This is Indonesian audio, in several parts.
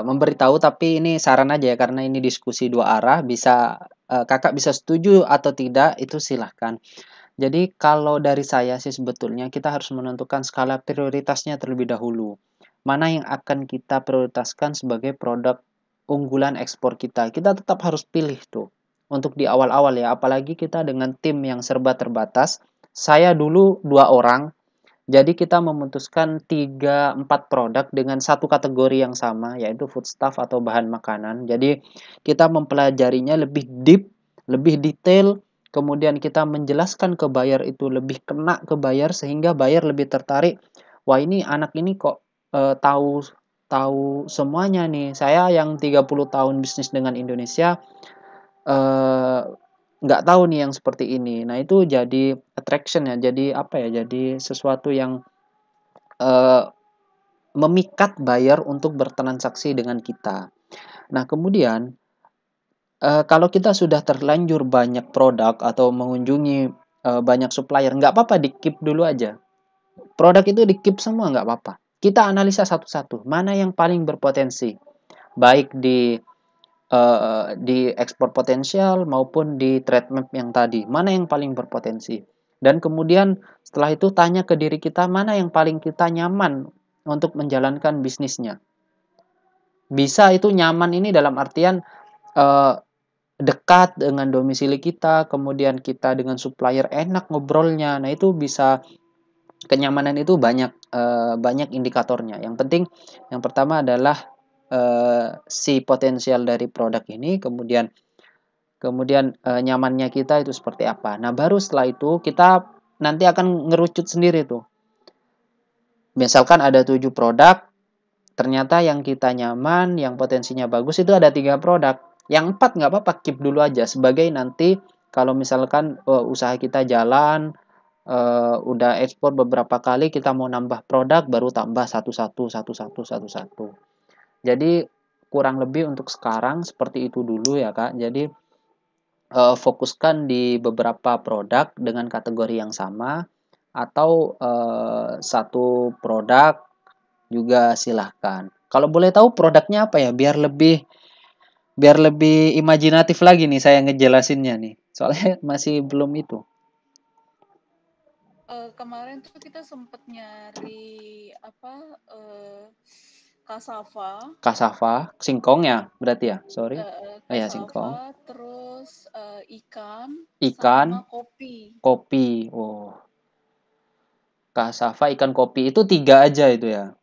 memberitahu, tapi ini saran aja ya, karena ini diskusi dua arah, bisa Kakak bisa setuju atau tidak, itu silahkan. Jadi kalau dari saya sih sebetulnya kita harus menentukan skala prioritasnya terlebih dahulu. Mana yang akan kita prioritaskan sebagai produk unggulan ekspor kita. Kita tetap harus pilih tuh untuk di awal-awal ya, apalagi kita dengan tim yang serba terbatas. Saya dulu 2 orang, jadi kita memutuskan 3-4 produk dengan satu kategori yang sama, yaitu foodstuff atau bahan makanan. Jadi kita mempelajarinya lebih deep, lebih detail, kemudian kita menjelaskan ke buyer itu lebih kena ke buyer sehingga buyer lebih tertarik. Wah, ini anak ini kok tahu tahu semuanya nih. Saya yang 30 tahun bisnis dengan Indonesia eh, nggak tahu nih yang seperti ini. Nah, itu jadi attraction ya. Jadi apa ya? Jadi sesuatu yang eh, memikat buyer untuk bertransaksi dengan kita. Nah, kemudian kalau kita sudah terlanjur banyak produk atau mengunjungi banyak supplier, nggak apa-apa di-keep dulu aja. Produk itu di-keep semua nggak apa-apa. Kita analisa satu-satu, mana yang paling berpotensi, baik di ekspor potensial maupun di trade map yang tadi, mana yang paling berpotensi. Dan kemudian setelah itu tanya ke diri kita, mana yang paling kita nyaman untuk menjalankan bisnisnya. Bisa itu nyaman ini dalam artian eh, dekat dengan domisili kita, kemudian kita dengan supplier enak ngobrolnya. Nah, itu bisa kenyamanan itu banyak indikatornya. Yang penting yang pertama adalah si potensial dari produk ini, kemudian nyamannya kita itu seperti apa. Nah, baru setelah itu kita nanti akan ngerucut sendiri tuh. Misalkan ada 7 produk, ternyata yang kita nyaman, yang potensinya bagus itu ada 3 produk. Yang 4 nggak apa-apa, keep dulu aja sebagai nanti kalau misalkan usaha kita jalan, udah ekspor beberapa kali, kita mau nambah produk, baru tambah satu-satu, satu-satu, satu-satu. Jadi kurang lebih untuk sekarang seperti itu dulu ya Kak. Jadi fokuskan di beberapa produk dengan kategori yang sama, atau satu produk juga silahkan. Kalau boleh tahu produknya apa ya? Biar lebih imajinatif lagi nih saya ngejelasinnya nih. Soalnya masih belum itu. Kemarin tuh kita sempet nyari apa kasava, Kasava, singkong ya berarti ya? Sorry. Oh ya, singkong. kasava, terus ikan Ikan, sama kopi. kopi. Oh, kasava, ikan, kopi itu 3 aja itu ya.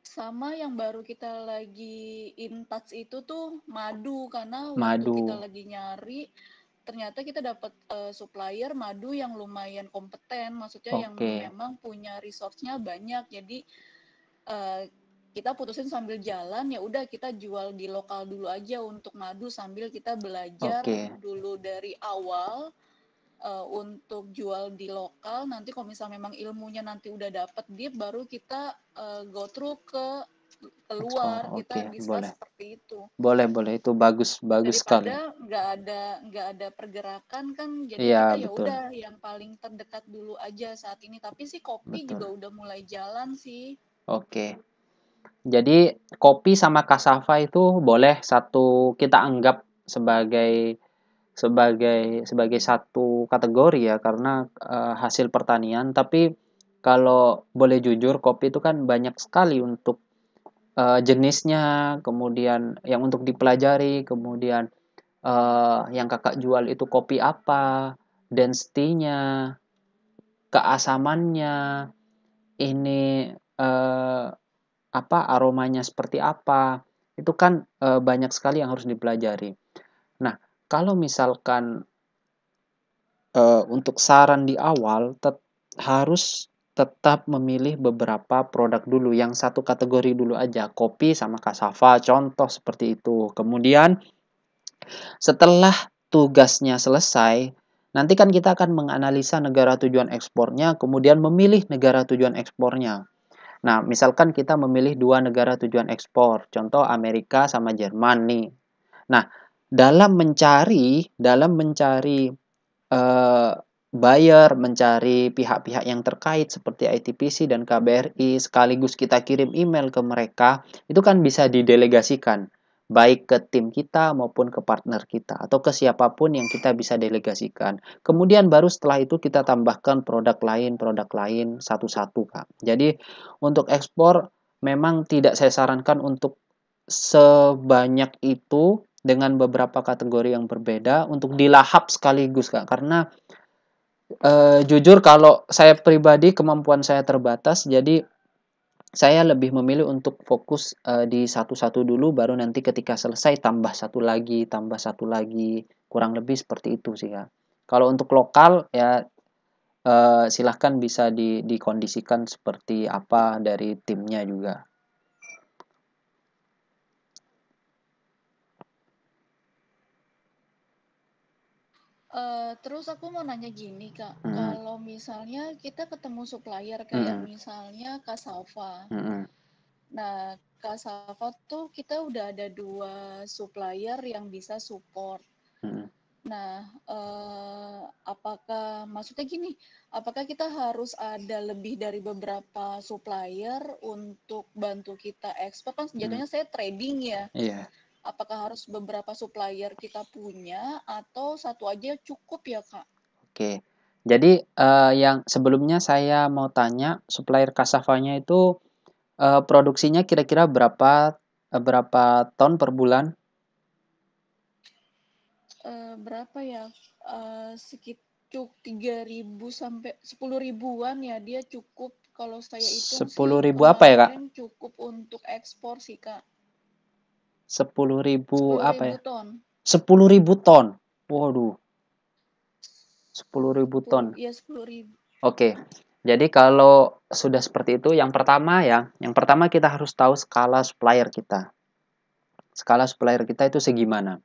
Sama yang baru kita lagi in touch itu tuh madu, karena waktu Madu. kita lagi nyari ternyata kita dapat supplier madu yang lumayan kompeten, maksudnya yang Oke. memang punya resource-nya banyak. Jadi uh, kita putusin sambil jalan, ya udah kita jual di lokal dulu aja untuk madu sambil kita belajar Oke. dulu dari awal untuk jual di lokal. Nanti kalau misalnya memang ilmunya nanti udah dapet deep, baru kita go through ke Ekspor. keluar, Oke, kita discuss boleh. seperti itu. Boleh, boleh. Itu bagus, bagus sekali. Daripada nggak ada pergerakan kan, jadi Iya, kita ya betul. udah yang paling terdekat dulu aja saat ini. Tapi sih kopi juga Betul. udah mulai jalan sih. Oke. Jadi kopi sama cassava itu boleh satu kita anggap sebagai sebagai satu kategori ya, karena hasil pertanian. Tapi kalau boleh jujur, kopi itu kan banyak sekali untuk jenisnya, kemudian yang untuk dipelajari, kemudian yang kakak jual itu kopi apa, density-nya, keasamannya, ini apa aromanya seperti apa, itu kan banyak sekali yang harus dipelajari. Nah, kalau misalkan untuk saran di awal harus tetap memilih beberapa produk dulu, yang satu kategori dulu aja, kopi sama cassava, contoh seperti itu. Kemudian setelah tugasnya selesai, nanti kan kita akan menganalisa negara tujuan ekspornya, kemudian memilih negara tujuan ekspornya. Nah, misalkan kita memilih 2 negara tujuan ekspor, contoh Amerika sama Jerman nih. Nah, dalam mencari eh, buyer, mencari pihak-pihak yang terkait seperti ITPC dan KBRI, sekaligus kita kirim email ke mereka, itu kan bisa didelegasikan, baik ke tim kita maupun ke partner kita, atau ke siapapun yang kita bisa delegasikan. Kemudian baru setelah itu kita tambahkan produk lain satu-satu, Kak. Jadi untuk ekspor memang tidak saya sarankan untuk sebanyak itu dengan beberapa kategori yang berbeda untuk dilahap sekaligus, Kak, karena jujur kalau saya pribadi kemampuan saya terbatas, jadi saya lebih memilih untuk fokus, di satu-satu dulu baru nanti ketika selesai tambah satu lagi, kurang lebih seperti itu sih, Kak. Kalau untuk lokal ya, silahkan bisa dikondisikan seperti apa dari timnya juga. Terus aku mau nanya gini, Kak, Mhm, kalau misalnya kita ketemu supplier kayak mhm, misalnya Kasava. mhm, Nah, Kasava tuh kita udah ada 2 supplier yang bisa support. mhm. Nah, apakah maksudnya gini, apakah kita harus ada lebih dari beberapa supplier untuk bantu kita ekspor? Kan Mhm, jatuhnya saya trading ya. iya. Apakah harus beberapa supplier kita punya atau satu aja cukup ya, Kak? Oke. Jadi, yang sebelumnya saya mau tanya, supplier kasavanya itu, produksinya kira-kira berapa ton per bulan? Berapa ya? Sekitar 3.000 sampai 10 ribuan ya, dia cukup kalau saya hitung sih 10.000 apa ya, Kak? kemarin cukup untuk ekspor sih, Kak. 10.000 Sepuluh apa ribu ya? ton. 10.000 ton. Waduh, 10.000 ton. 10, ya 10.000. Oke. Jadi kalau sudah seperti itu, yang pertama kita harus tahu skala supplier kita. Skala supplier kita itu segimana.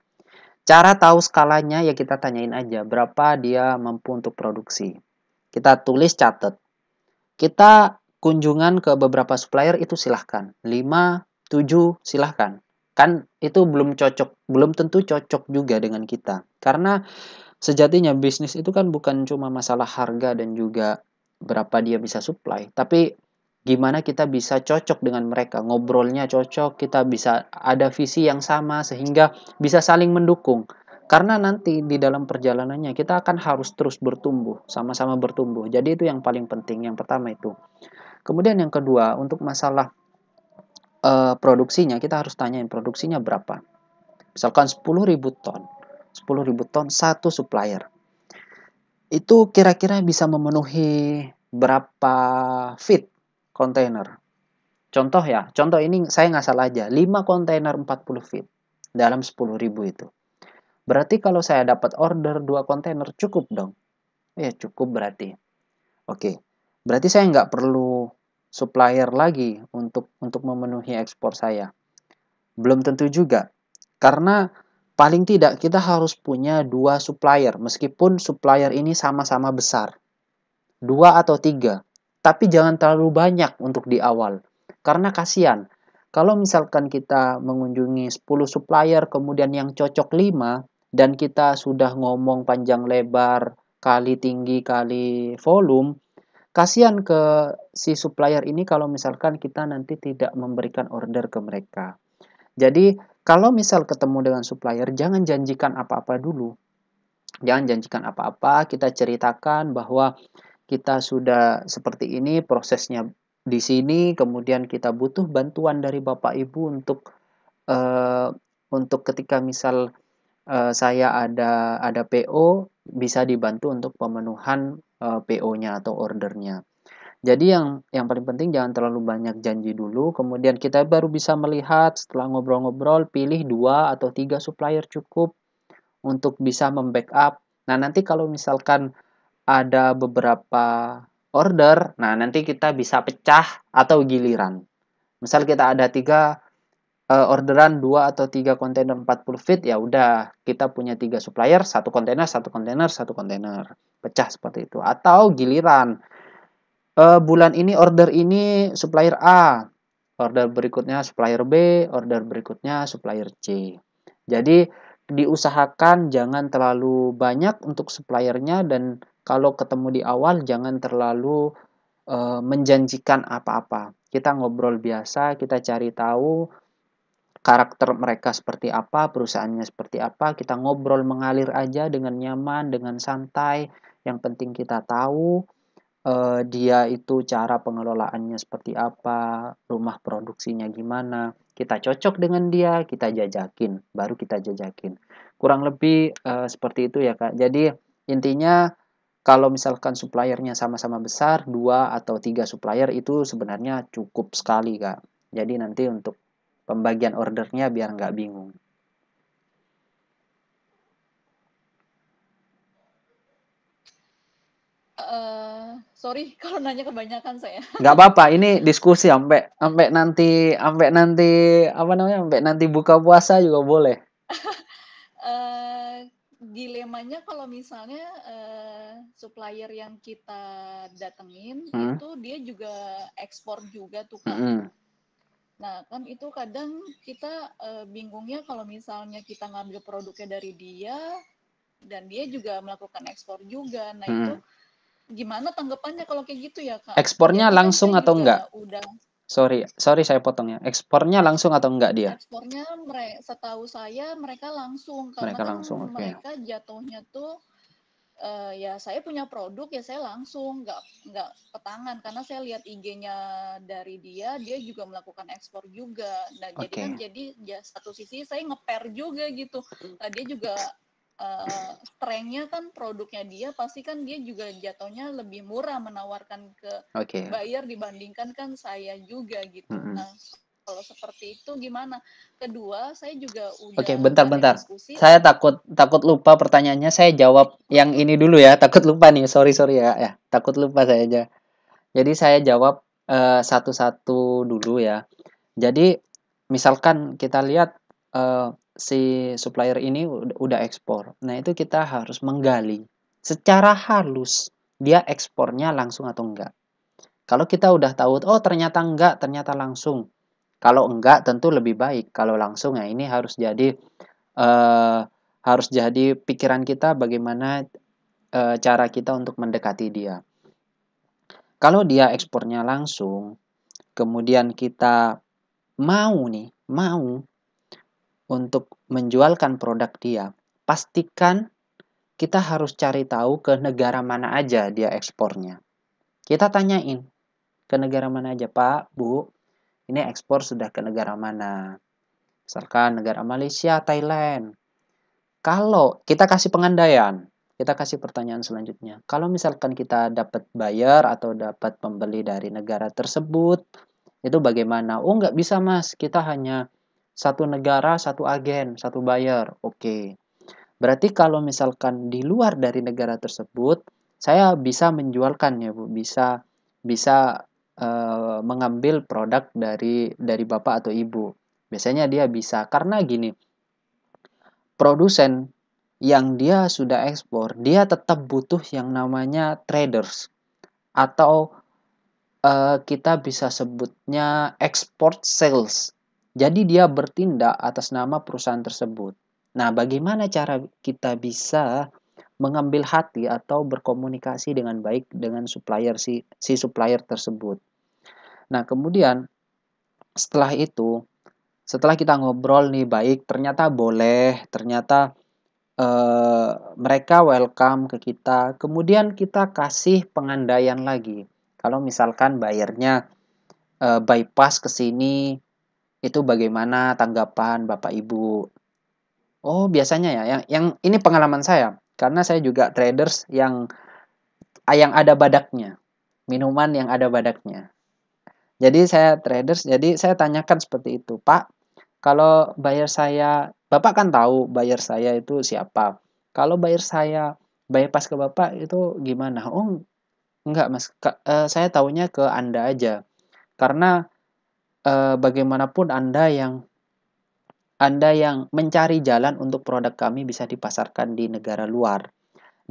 Cara tahu skalanya ya kita tanyain aja berapa dia mampu untuk produksi. Kita tulis catat. Kita kunjungan ke beberapa supplier itu silahkan. 5, 7 silahkan. Kan itu belum cocok, belum tentu cocok juga dengan kita. Karena sejatinya bisnis itu kan bukan cuma masalah harga dan juga berapa dia bisa supply, tapi gimana kita bisa cocok dengan mereka, ngobrolnya cocok, kita bisa ada visi yang sama sehingga bisa saling mendukung. Karena nanti di dalam perjalanannya kita akan harus terus bertumbuh, sama-sama bertumbuh. Jadi itu yang paling penting, yang pertama itu. Kemudian yang kedua, untuk masalah produksinya, kita harus tanyain produksinya berapa. Misalkan 10.000 ton. 10.000 ton satu supplier. Itu kira-kira bisa memenuhi berapa feet kontainer? Contoh ini saya ngasal aja, 5 kontainer 40 feet dalam 10.000 itu. Berarti kalau saya dapat order 2 kontainer cukup dong? Ya cukup berarti. Oke, berarti saya nggak perlu supplier lagi untuk memenuhi ekspor saya. Belum tentu juga, karena paling tidak kita harus punya 2 supplier, meskipun supplier ini sama-sama besar. 2 atau 3. Tapi jangan terlalu banyak untuk di awal. Karena kasihan. Kalau misalkan kita mengunjungi 10 supplier, kemudian yang cocok 5, dan kita sudah ngomong panjang lebar, kali tinggi, kali volume, kasihan ke si supplier ini kalau misalkan kita nanti tidak memberikan order ke mereka. Jadi, kalau misal ketemu dengan supplier, jangan janjikan apa-apa dulu. Jangan janjikan apa-apa, kita ceritakan bahwa kita sudah seperti ini prosesnya di sini, kemudian kita butuh bantuan dari Bapak Ibu eh, untuk ketika misal saya ada PO bisa dibantu untuk pemenuhan PO-nya atau ordernya. Jadi yang paling penting jangan terlalu banyak janji dulu, kemudian kita baru bisa melihat setelah ngobrol-ngobrol pilih 2 atau 3 supplier cukup untuk bisa membackup. Nah, nanti kalau misalkan ada beberapa order, nah nanti kita bisa pecah atau giliran. Misal kita ada 3 orderan 2 atau 3 kontainer 40 feet, ya udah kita punya 3 supplier, satu kontainer, satu kontainer, satu kontainer. Pecah seperti itu. Atau giliran, bulan ini order ini supplier A, order berikutnya supplier B, order berikutnya supplier C. Jadi diusahakan jangan terlalu banyak untuk suppliernya, dan kalau ketemu di awal jangan terlalu menjanjikan apa-apa. Kita ngobrol biasa, kita cari tahu karakter mereka seperti apa, perusahaannya seperti apa, kita ngobrol mengalir aja dengan nyaman, dengan santai. Yang penting kita tahu dia itu cara pengelolaannya seperti apa, rumah produksinya gimana, kita cocok dengan dia, kita jajakin, baru kita jajakin. Kurang lebih seperti itu ya Kak. Jadi intinya kalau misalkan suppliernya sama-sama besar, 2 atau 3 supplier itu sebenarnya cukup sekali Kak. Jadi nanti untuk pembagian ordernya biar nggak bingung. Sorry kalau nanya kebanyakan saya. Nggak apa-apa, ini diskusi sampai sampai nanti apa namanya, sampai nanti buka puasa juga boleh. Dilemanya kalau misalnya supplier yang kita datengin Hmm, itu dia juga ekspor juga tuh Kak. mm-mm, Nah kan itu kadang kita bingungnya kalau misalnya kita ngambil produknya dari dia dan dia juga melakukan ekspor juga. Nah itu mm-mm. gimana tanggapannya kalau kayak gitu ya Kak? Ekspornya Jadi kan langsung saya atau enggak? juga udah Sorry, sorry saya potong ya. Ekspornya langsung atau enggak dia? ekspornya setahu saya mereka langsung karena Mereka kan langsung, oke. mereka jatuhnya tuh ya saya punya produk ya saya langsung nggak ke tangan karena saya lihat IG-nya dari dia juga melakukan ekspor juga. Nah jadi kan Oke. jadi ya satu sisi saya ngeper juga gitu. Nah dia juga strength-nya kan produknya dia pasti kan dia juga jatuhnya lebih murah menawarkan ke Oke. buyer dibandingkan kan saya juga gitu. Mm-mm. Nah kalau seperti itu gimana? Kedua saya juga Oke, udah ada bentar-bentar. diskusi Saya takut takut lupa pertanyaannya. Saya jawab yang ini dulu ya. Takut lupa nih. Sorry sorry ya. Ya, takut lupa saya aja. Jadi saya jawab satu-satu dulu ya. Jadi misalkan kita lihat si supplier ini udah ekspor. Nah, itu kita harus menggali secara halus dia ekspornya langsung atau enggak. Kalau kita udah tahu, oh ternyata enggak, ternyata langsung. Kalau enggak tentu lebih baik. Kalau langsung ya ini eh, harus jadi pikiran kita bagaimana cara kita untuk mendekati dia. Kalau dia ekspornya langsung, kemudian kita mau untuk menjualkan produk dia, pastikan kita harus cari tahu ke negara mana aja dia ekspornya. Kita tanyain ke negara mana aja, Pak, Bu, ini ekspor sudah ke negara mana? Misalkan negara Malaysia, Thailand. Kalau kita kasih pengandaian, kita kasih pertanyaan selanjutnya. Kalau misalkan kita dapat buyer atau dapat pembeli dari negara tersebut, itu bagaimana? Oh, nggak bisa, Mas. Kita hanya satu negara, satu agen, satu buyer. Oke. Berarti kalau misalkan di luar dari negara tersebut, saya bisa menjualkan ya, Bu. Bisa bisa mengambil produk dari Bapak atau Ibu. Biasanya dia bisa karena gini, produsen yang dia sudah ekspor, dia tetap butuh yang namanya traders atau kita bisa sebutnya export sales. Jadi dia bertindak atas nama perusahaan tersebut. Nah, bagaimana cara kita bisa mengambil hati atau berkomunikasi dengan baik dengan supplier si supplier tersebut. Nah, kemudian setelah itu, setelah kita ngobrol nih baik, ternyata boleh, ternyata mereka welcome ke kita. Kemudian kita kasih pengandaian lagi. Kalau misalkan bayarnya bypass ke sini, itu bagaimana tanggapan Bapak Ibu? Oh, biasanya ya, yang ini pengalaman saya, karena saya juga traders yang ada badaknya, minuman yang ada badaknya. Jadi saya traders, jadi saya tanyakan seperti itu, Pak. Kalau buyer saya, Bapak kan tahu buyer saya itu siapa. Kalau buyer saya bypass ke Bapak itu gimana? Oh, enggak Mas, saya taunya ke Anda aja. Karena bagaimanapun Anda yang mencari jalan untuk produk kami bisa dipasarkan di negara luar.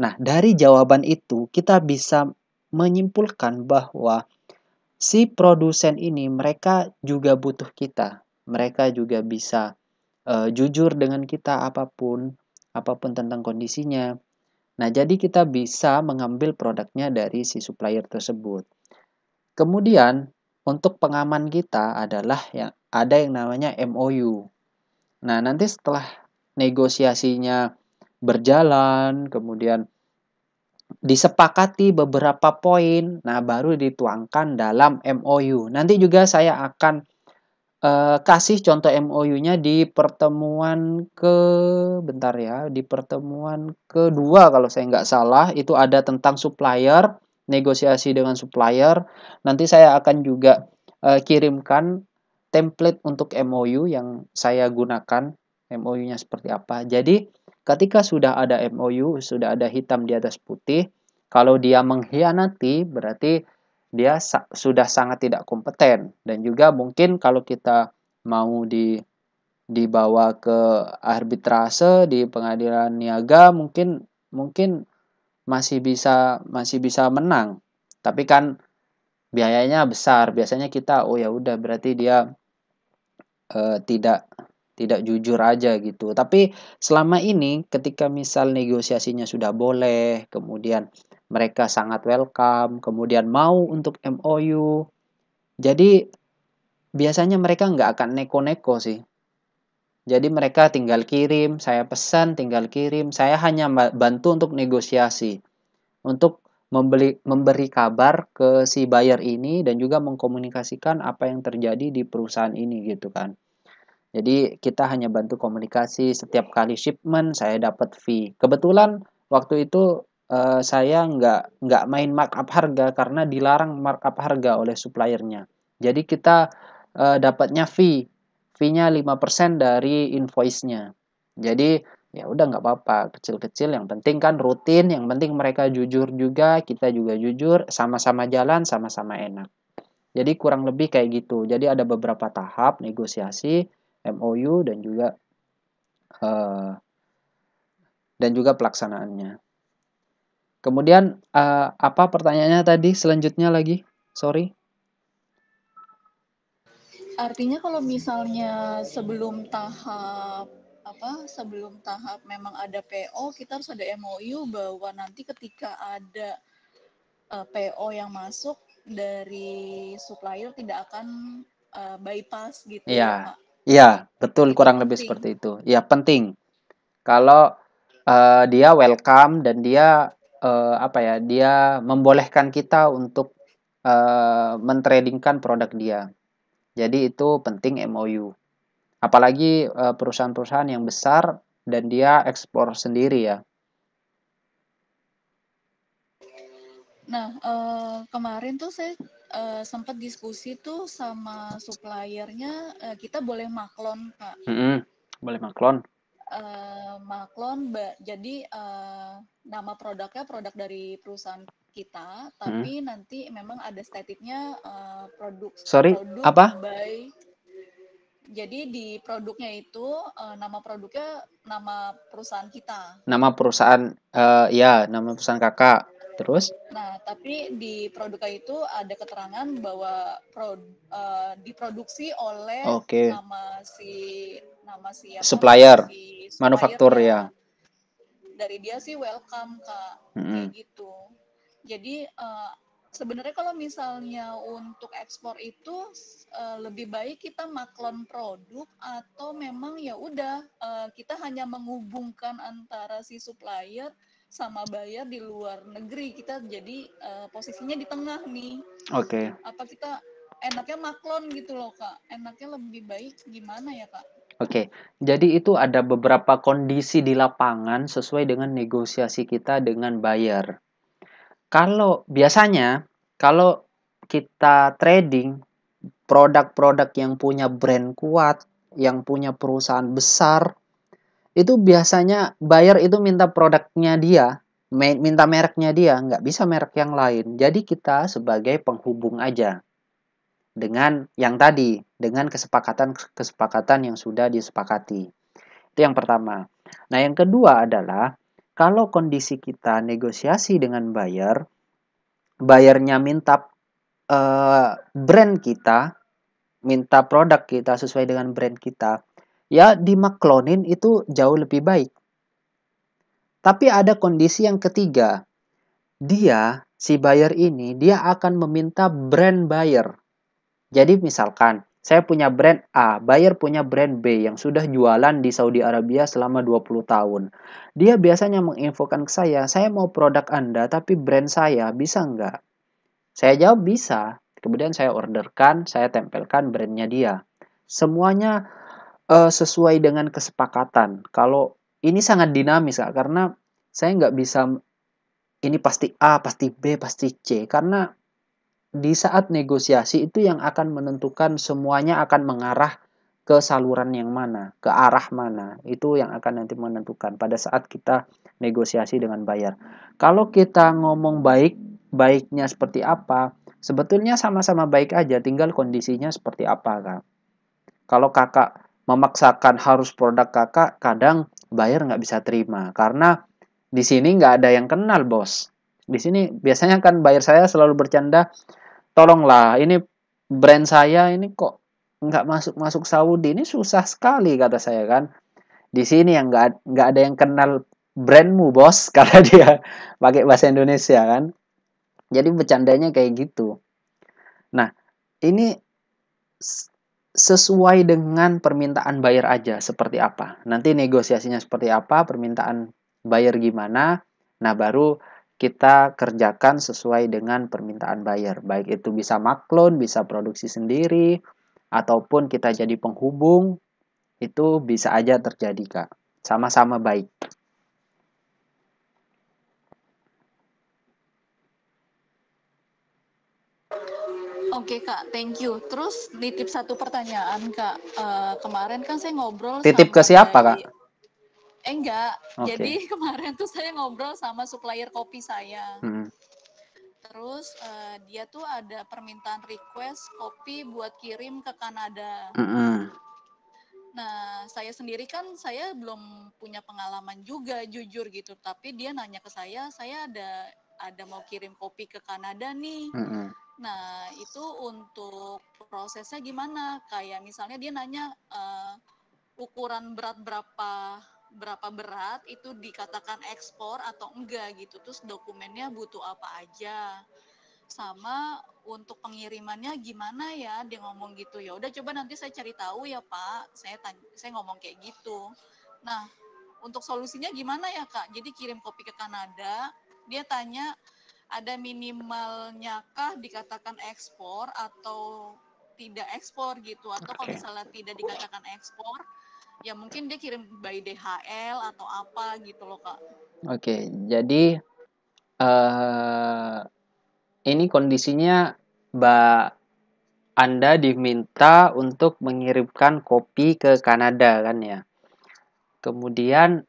Nah, dari jawaban itu kita bisa menyimpulkan bahwa si produsen ini mereka juga butuh kita. Mereka juga bisa jujur dengan kita apapun tentang kondisinya. Nah, jadi kita bisa mengambil produknya dari si supplier tersebut. Kemudian, untuk pengaman kita adalah yang ada yang namanya MOU. Nah, nanti setelah negosiasinya berjalan, kemudian disepakati beberapa poin, nah baru dituangkan dalam MOU. Nanti juga saya akan kasih contoh MOU-nya di pertemuan bentar ya, di pertemuan kedua kalau saya nggak salah, itu ada tentang supplier, negosiasi dengan supplier. Nanti saya akan juga kirimkan template untuk MOU yang saya gunakan, MOU-nya seperti apa. Jadi, ketika sudah ada MOU, sudah ada hitam di atas putih, kalau dia mengkhianati, berarti dia sudah sangat tidak kompeten. Dan juga mungkin kalau kita mau dibawa ke arbitrase di pengadilan niaga, mungkin mungkin masih bisa menang. Tapi kan biayanya besar. Biasanya kita oh ya udah berarti dia tidak tidak jujur aja gitu. Tapi selama ini ketika misal negosiasinya sudah boleh, kemudian mereka sangat welcome, kemudian mau untuk MOU. Jadi biasanya mereka nggak akan neko-neko sih. Jadi mereka tinggal kirim, saya pesan, tinggal kirim. Saya hanya bantu untuk negosiasi, untuk memberi kabar ke si buyer ini dan juga mengkomunikasikan apa yang terjadi di perusahaan ini gitu kan. Jadi kita hanya bantu komunikasi, setiap kali shipment saya dapat fee. Kebetulan waktu itu saya nggak main markup harga karena dilarang markup harga oleh suppliernya. Jadi kita dapatnya fee-nya 5% dari invoice-nya. Jadi ya udah nggak apa-apa, kecil-kecil yang penting kan rutin, yang penting mereka jujur juga, kita juga jujur, sama-sama jalan, sama-sama enak. Jadi kurang lebih kayak gitu. Jadi ada beberapa tahap negosiasi, MOU eh, dan juga pelaksanaannya. Kemudian apa pertanyaannya tadi selanjutnya lagi? Sorry. Artinya kalau misalnya sebelum tahap memang ada PO, kita harus ada MOU bahwa nanti ketika ada PO yang masuk dari supplier tidak akan bypass gitu Iya, ya Kak. iya betul Itu kurang lebih penting. seperti itu. Ya penting. Kalau dia welcome dan dia apa ya, dia membolehkan kita untuk mentradingkan produk dia. Jadi itu penting MOU. Apalagi perusahaan-perusahaan yang besar dan dia ekspor sendiri ya. Nah, kemarin tuh saya sempat diskusi tuh sama suppliernya, kita boleh maklon Kak. Boleh maklon. Maklon, jadi nama produknya produk dari perusahaan kita, tapi nanti memang ada statiknya Sorry, produk apa? by. Jadi di produknya itu nama produknya nama perusahaan kita. Nama perusahaan, ya nama perusahaan kakak. Terus? Nah, tapi di produknya itu ada keterangan bahwa diproduksi oleh Oke. nama si Supplier, manufaktur ya. suppliernya. Dari dia sih welcome Kak, kayak gitu. Jadi sebenarnya kalau misalnya untuk ekspor itu lebih baik kita maklon produk atau memang ya udah kita hanya menghubungkan antara si supplier sama buyer di luar negeri, kita jadi posisinya di tengah nih. Oke. Apa kita enaknya maklon gitu loh Kak? Enaknya lebih baik gimana ya Kak? Oke, jadi itu ada beberapa kondisi di lapangan sesuai dengan negosiasi kita dengan buyer. Kalau biasanya, kalau kita trading produk-produk yang punya brand kuat, yang punya perusahaan besar, itu biasanya buyer itu minta produknya dia, minta mereknya dia, nggak bisa merek yang lain. Jadi kita sebagai penghubung aja dengan yang tadi, dengan kesepakatan yang sudah disepakati. Itu yang pertama. Nah, yang kedua adalah kalau kondisi kita negosiasi dengan buyer, buyernya minta brand kita, minta produk kita sesuai dengan brand kita, ya dimaklonin itu jauh lebih baik. Tapi ada kondisi yang ketiga. Dia, si buyer ini, dia akan meminta brand buyer. Jadi misalkan, saya punya brand A, buyer punya brand B yang sudah jualan di Saudi Arabia selama 20 tahun. Dia biasanya menginfokan ke saya mau produk Anda, tapi brand saya, bisa nggak? Saya jawab bisa. Kemudian saya orderkan, saya tempelkan brandnya dia. Semuanya sesuai dengan kesepakatan. Kalau ini sangat dinamis, Kak, karena saya nggak bisa ini pasti A, pasti B, pasti C. Karena di saat negosiasi itu yang akan menentukan semuanya akan mengarah ke saluran yang mana, ke arah mana. Itu yang akan nanti menentukan pada saat kita negosiasi dengan buyer. Kalau kita ngomong baik, baiknya seperti apa, sebetulnya sama-sama baik aja, tinggal kondisinya seperti apa, Kak. Kalau kakak memaksakan harus produk kakak, kadang buyer nggak bisa terima. Karena di sini nggak ada yang kenal, bos. Di sini biasanya kan buyer saya selalu bercanda, tolonglah, ini brand saya ini kok nggak masuk Saudi, ini susah sekali kata saya kan. Di sini yang nggak ada yang kenal brandmu, bos, karena dia pakai bahasa Indonesia kan. Jadi bercandanya kayak gitu. Nah, ini sesuai dengan permintaan buyer aja seperti apa. Nanti negosiasinya seperti apa, permintaan buyer gimana. Nah, baru kita kerjakan sesuai dengan permintaan buyer. Baik itu bisa maklun, bisa produksi sendiri, ataupun kita jadi penghubung, itu bisa aja terjadi, Kak. Sama-sama baik. Oke Kak, thank you. Terus nitip satu pertanyaan Kak. Kemarin kan saya ngobrol Titip ke sama siapa, Kak? enggak. Oke. Jadi kemarin tuh saya ngobrol sama supplier kopi saya. Hmm. Terus dia tuh ada permintaan request kopi buat kirim ke Kanada. Hmm. Nah, saya sendiri kan saya belum punya pengalaman juga jujur gitu. Tapi dia nanya ke saya ada mau kirim kopi ke Kanada nih. Hmm. Nah, itu untuk prosesnya gimana? Kayak misalnya dia nanya ukuran berat berapa berat itu dikatakan ekspor atau enggak gitu. Terus dokumennya butuh apa aja. Sama untuk pengirimannya gimana ya, dia ngomong gitu. Ya udah coba nanti saya cari tahu ya Pak. Saya ngomong kayak gitu. Nah, untuk solusinya gimana ya Kak? Jadi kirim kopi ke Kanada, dia tanya ada minimalnya kah dikatakan ekspor atau tidak ekspor gitu, atau kalau Oke. misalnya tidak dikatakan ekspor ya mungkin dia kirim by DHL atau apa gitu loh Kak. Oke, jadi ini kondisinya Mbak Anda diminta untuk mengirimkan kopi ke Kanada kan ya. Kemudian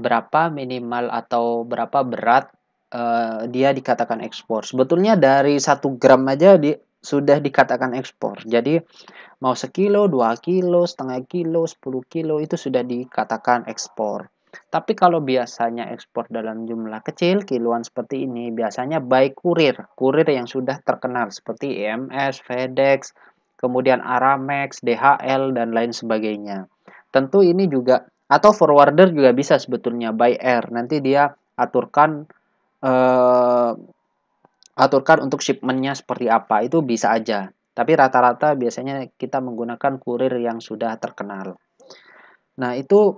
berapa minimal atau berapa berat dia dikatakan ekspor. Sebetulnya dari 1 gram aja sudah dikatakan ekspor. Jadi mau sekilo, 2 kilo, setengah kilo, 10 kilo itu sudah dikatakan ekspor. Tapi kalau biasanya ekspor dalam jumlah kecil, kiloan seperti ini, biasanya by kurir. Kurir yang sudah terkenal seperti EMS, FedEx, kemudian Aramex, DHL, dan lain sebagainya. Tentu ini juga, atau forwarder juga bisa sebetulnya by air. Nanti dia aturkan eh, untuk shipmentnya seperti apa, itu bisa aja. Tapi rata-rata biasanya kita menggunakan kurir yang sudah terkenal. Nah, itu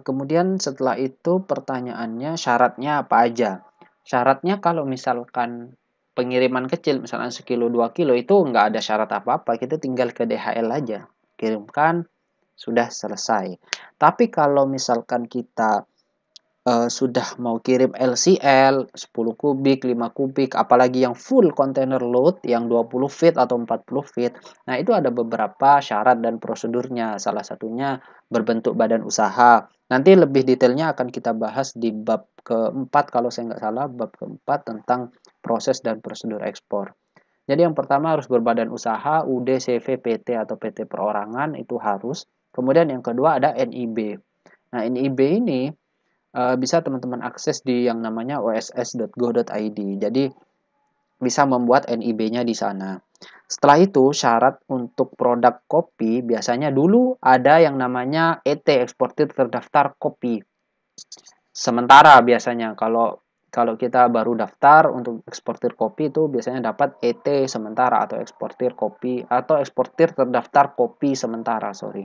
kemudian setelah itu pertanyaannya syaratnya apa aja? Syaratnya kalau misalkan pengiriman kecil, misalkan 1 kilo 2 kilo, itu nggak ada syarat apa-apa. Kita tinggal ke DHL aja. Kirimkan, sudah selesai. Tapi kalau misalkan kita sudah mau kirim LCL 10 kubik, 5 kubik, apalagi yang full container load yang 20 feet atau 40 feet. Nah, itu ada beberapa syarat dan prosedurnya. Salah satunya berbentuk badan usaha. Nanti lebih detailnya akan kita bahas di bab keempat kalau saya nggak salah, bab keempat tentang proses dan prosedur ekspor. Jadi yang pertama harus berbadan usaha, UD, CV, PT atau PT perorangan itu harus. Kemudian yang kedua ada NIB. Nah, NIB ini bisa teman-teman akses di yang namanya oss.go.id. Jadi bisa membuat NIB-nya di sana. Setelah itu syarat untuk produk kopi biasanya dulu ada yang namanya ET, eksportir terdaftar kopi. sementara biasanya. Kalau kita baru daftar untuk eksportir kopi itu biasanya dapat ET sementara atau eksportir kopi atau eksportir terdaftar kopi sementara, sorry.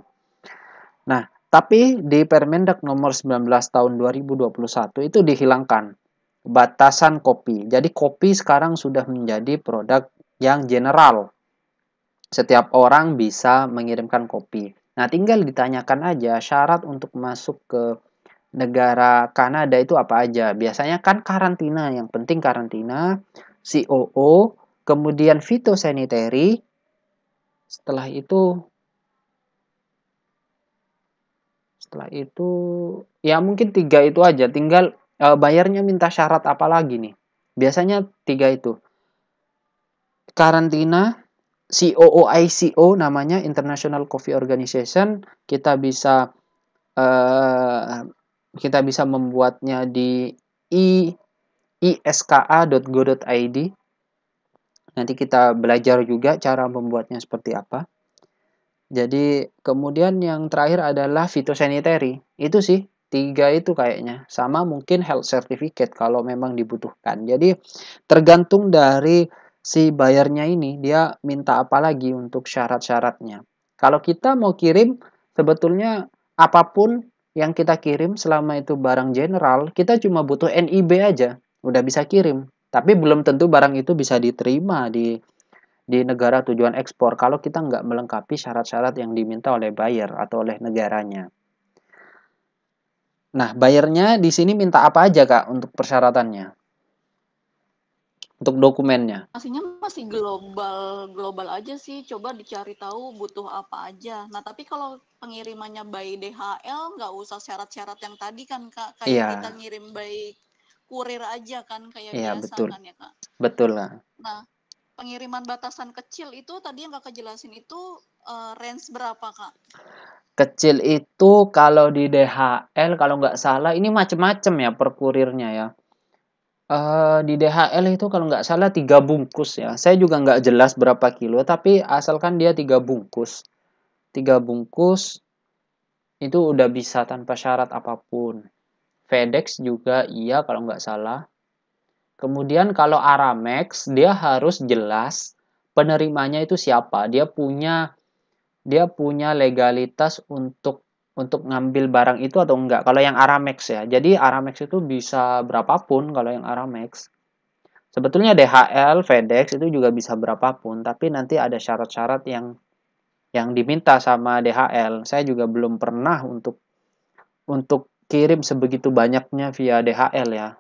Nah, tapi di Permendak nomor 19 tahun 2021 itu dihilangkan batasan kopi. Jadi kopi sekarang sudah menjadi produk yang general. Setiap orang bisa mengirimkan kopi. Nah, tinggal ditanyakan aja syarat untuk masuk ke negara Kanada itu apa aja. Biasanya kan karantina, yang penting karantina, COO, kemudian phytosanitary. Setelah itu ya mungkin 3 itu aja. Tinggal bayarnya minta syarat apa lagi nih. Biasanya 3 itu. Karantina, COO namanya International Coffee Organization. Eh, kita bisa membuatnya di iska.go.id. Nanti kita belajar juga cara membuatnya seperti apa. Jadi kemudian yang terakhir adalah phytosanitary. Itu sih 3 itu kayaknya. Sama mungkin health certificate kalau memang dibutuhkan. Jadi tergantung dari si bayarnya ini, dia minta apa lagi untuk syarat-syaratnya. Kalau kita mau kirim, sebetulnya apapun yang kita kirim selama itu barang general, kita cuma butuh NIB aja, udah bisa kirim. Tapi belum tentu barang itu bisa diterima di negara tujuan ekspor kalau kita nggak melengkapi syarat-syarat yang diminta oleh buyer atau oleh negaranya. Nah, buyernya di sini minta apa aja, Kak, untuk persyaratannya? Untuk dokumennya. Pastinya masih global aja sih, coba dicari tahu butuh apa aja. Nah, tapi kalau pengirimannya by DHL nggak usah syarat-syarat yang tadi kan, Kak, kayak kita Iya, ngirim by kurir aja kan kayak iya biasa betul. kan ya, Kak. Betul lah. Nah, pengiriman batasan kecil itu tadi yang Kakak jelasin itu range berapa, Kak? Kecil itu kalau di DHL kalau nggak salah ini macem-macem ya per kurirnya ya. Di DHL itu kalau nggak salah 3 bungkus ya. Saya juga nggak jelas berapa kilo, tapi asalkan dia 3 bungkus. 3 bungkus itu udah bisa tanpa syarat apapun. FedEx juga iya kalau nggak salah. Kemudian kalau Aramex dia harus jelas penerimanya itu siapa. Dia punya legalitas untuk ngambil barang itu atau enggak. Kalau yang Aramex ya. Jadi Aramex itu bisa berapapun kalau yang Aramex. Sebetulnya DHL, FedEx itu juga bisa berapapun, tapi nanti ada syarat-syarat yang diminta sama DHL. Saya juga belum pernah untuk kirim sebegitu banyaknya via DHL ya.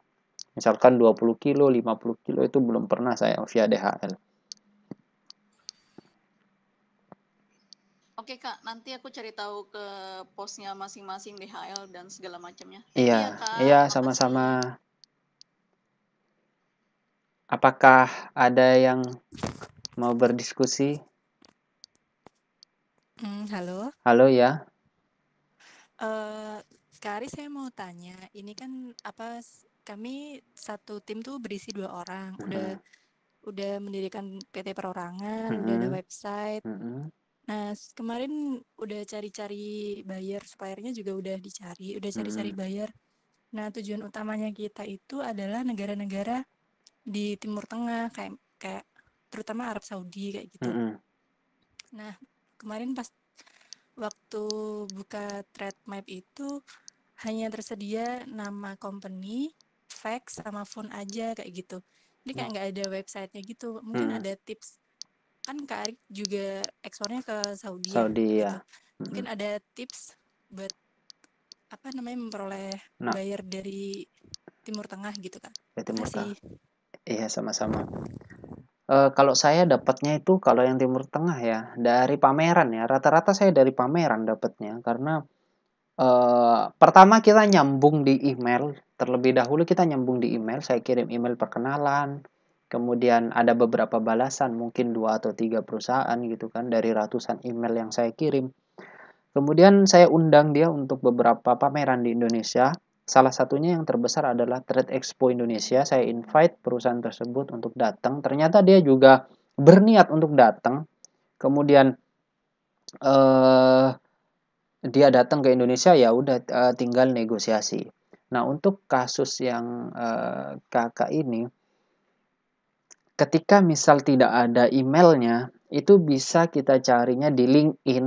Misalkan 20 kilo, 50 kilo itu belum pernah saya via DHL. Oke, Kak, nanti aku cari tahu ke posnya masing-masing DHL dan segala macamnya. Thank Iya, you ya, iya Kak. sama-sama. Makasih. Apakah ada yang mau berdiskusi? Halo, Halo ya. Kak Ari, saya mau tanya, ini kan kami satu tim tuh berisi 2 orang, Mm-mm. udah mendirikan PT perorangan, udah ada Mm-mm. website. Mm-mm. Nah, kemarin udah cari-cari buyer, suppliernya juga udah cari-cari Mm-mm. buyer. Nah, tujuan utamanya kita itu adalah negara-negara di Timur Tengah, kayak kayak terutama Arab Saudi kayak gitu. Mm-mm. Nah, kemarin pas waktu buka trade map itu hanya tersedia nama company, fax, sama phone aja kayak gitu. Jadi kayak nggak ada websitenya gitu. Mungkin Mm-mm. ada tips, kan Kak Arik juga ekspornya ke Saudi ya Saudi gitu. ya. Mm-mm. Mungkin ada tips buat memperoleh Nah, buyer dari Timur Tengah gitu, Kak. ya Timur Tengah. Makasih. Iya sama-sama. Kalau saya dapatnya itu kalau yang Timur Tengah ya dari pameran ya. Rata-rata saya dari pameran dapatnya karena pertama kita nyambung di email. Terlebih dahulu kita nyambung di email. Saya kirim email perkenalan. Kemudian ada beberapa balasan, mungkin 2 atau 3 perusahaan gitu kan dari ratusan email yang saya kirim. Kemudian saya undang dia untuk beberapa pameran di Indonesia. Salah satunya yang terbesar adalah Trade Expo Indonesia. Saya invite perusahaan tersebut untuk datang. Ternyata dia juga berniat untuk datang. Kemudian dia datang ke Indonesia, ya udah tinggal negosiasi. Nah, untuk kasus yang kakak ini, ketika misal tidak ada emailnya, itu bisa kita carinya di LinkedIn